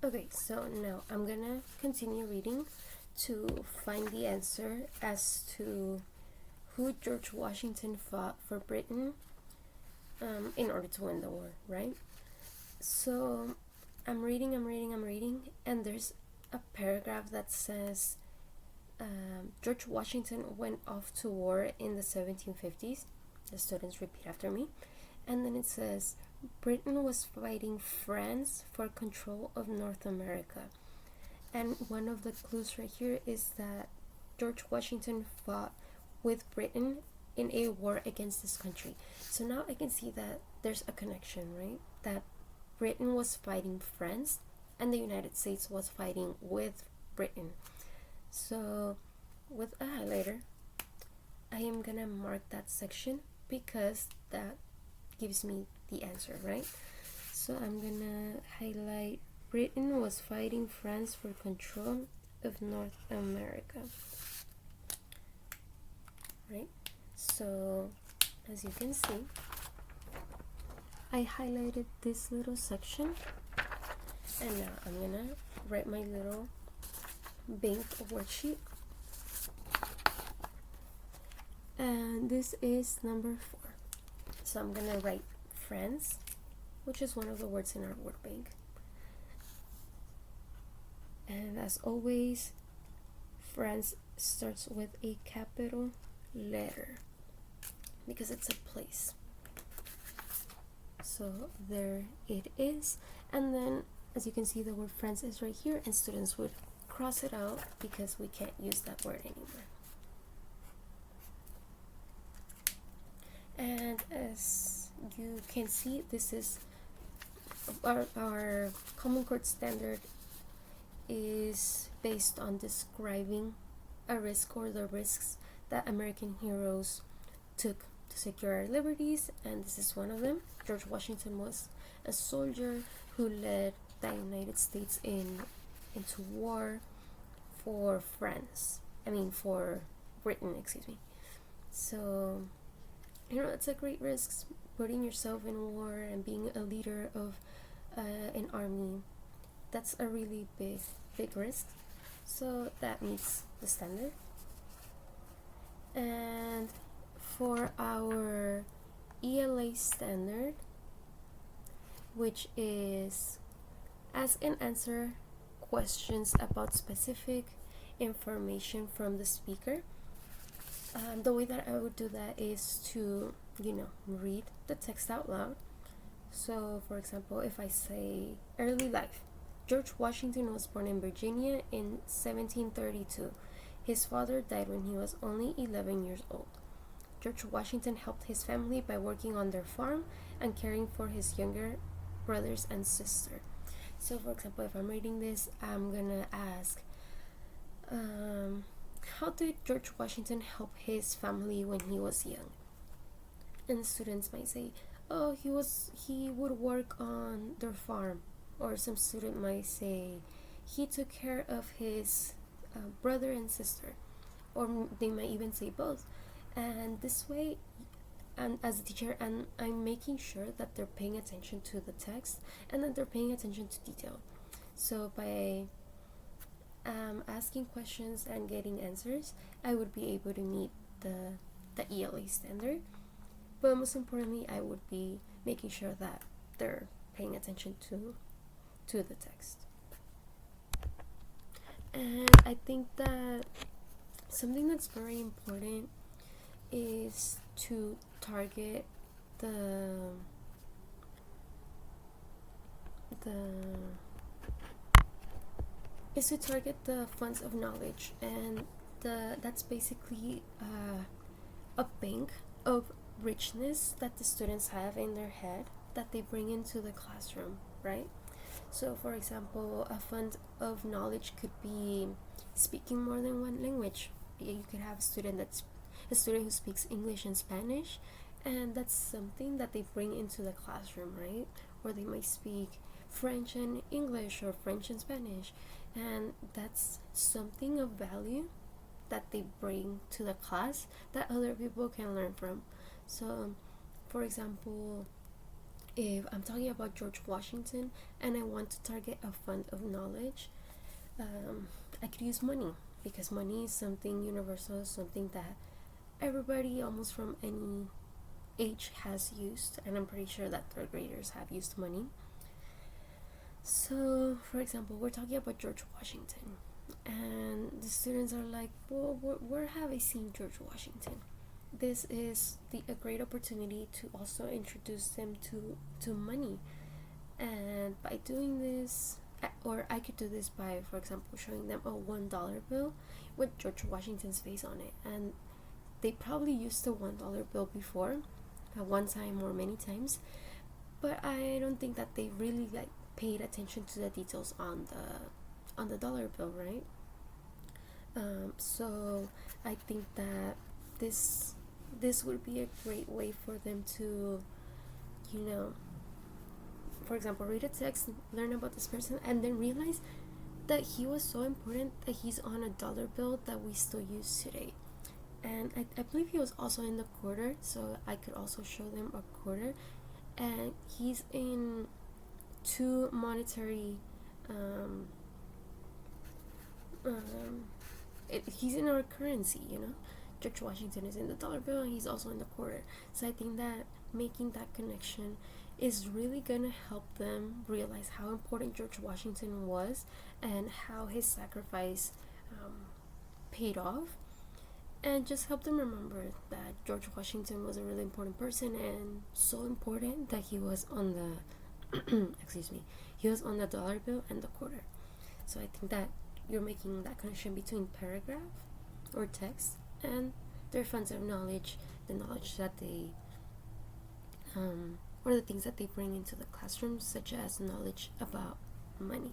Okay, so now I'm gonna continue reading to find the answer as to who George Washington fought for Britain in order to win the war, right? So I'm reading, and there's a paragraph that says George Washington went off to war in the 1750s. The students repeat after me. And then it says, Britain was fighting France for control of North America. And one of the clues right here is that George Washington fought with Britain in a war against this country. So now I can see that there's a connection, right? That Britain was fighting France and the United States was fighting with Britain. So with a highlighter, I am gonna mark that section because that gives me the answer, right? So I'm gonna highlight Britain was fighting France for control of North America, right? So as you can see, I highlighted this little section, and now I'm gonna write my little bank worksheet, and this is number 4. So I'm gonna write France, which is one of the words in our word bank, and as always, France starts with a capital letter because it's a place. So there it is, and then as you can see, the word France is right here, and students would cross it out because we can't use that word anymore. And as you can see, this is our Common Core standard is based on describing a risk or the risks that American heroes took to secure our liberties, and this is one of them. George Washington was a soldier who led the United States into war for Britain, excuse me. So it's a great risk, putting yourself in war and being a leader of an army. That's a really big risk. So that meets the standard. And for our ELA standard, which is ask and answer questions about specific information from the speaker. The way that I would do that is to, read the text out loud. So, for example, if I say early life, George Washington was born in Virginia in 1732. His father died when he was only 11 years old. George Washington helped his family by working on their farm and caring for his younger brothers and sister. So, for example, if I'm reading this, I'm gonna ask, how did George Washington help his family when he was young? And students might say, oh, he would work on their farm. Or some student might say, he took care of his brother and sister. Or they might even say both. And this way, and as a teacher, and I'm making sure that they're paying attention to the text and that they're paying attention to detail. So by asking questions and getting answers, I would be able to meet the ELA standard. But most importantly, I would be making sure that they're paying attention to the text. And I think that something that's very important is to target the funds of knowledge, and that's basically a bank of richness that the students have in their head that they bring into the classroom, right? So, for example, a fund of knowledge could be speaking more than one language. You could have a student who speaks English and Spanish, and that's something that they bring into the classroom, right? Or they might speak French and English or French and Spanish, and that's something of value that they bring to the class that other people can learn from. So, for example, if I'm talking about George Washington and I want to target a fund of knowledge, I could use money, because money is something universal, something that everybody almost from any age has used, and I'm pretty sure that third graders have used money. So, for example, we're talking about George Washington, and the students are like, well, where have I seen George Washington? This is a great opportunity to also introduce them to money. And by doing this, or I could do this by, for example, showing them a $1 bill with George Washington's face on it. And they probably used the $1 bill before, at one time or many times, but I don't think that they really like paid attention to the details on the dollar bill, right? So I think that this would be a great way for them to, for example, read a text, learn about this person, and then realize that he was so important that he's on a dollar bill that we still use today. And I believe he was also in the quarter, so I could also show them a quarter. And he's in two monetary, he's in our currency, George Washington is in the dollar bill and he's also in the quarter. So I think that making that connection is really gonna help them realize how important George Washington was and how his sacrifice paid off, and just help them remember that George Washington was a really important person, and so important that he was on the he was on the dollar bill and the quarter. So I think that you're making that connection between paragraph or text and their funds of knowledge, the knowledge that they or the things that they bring into the classroom, such as knowledge about money.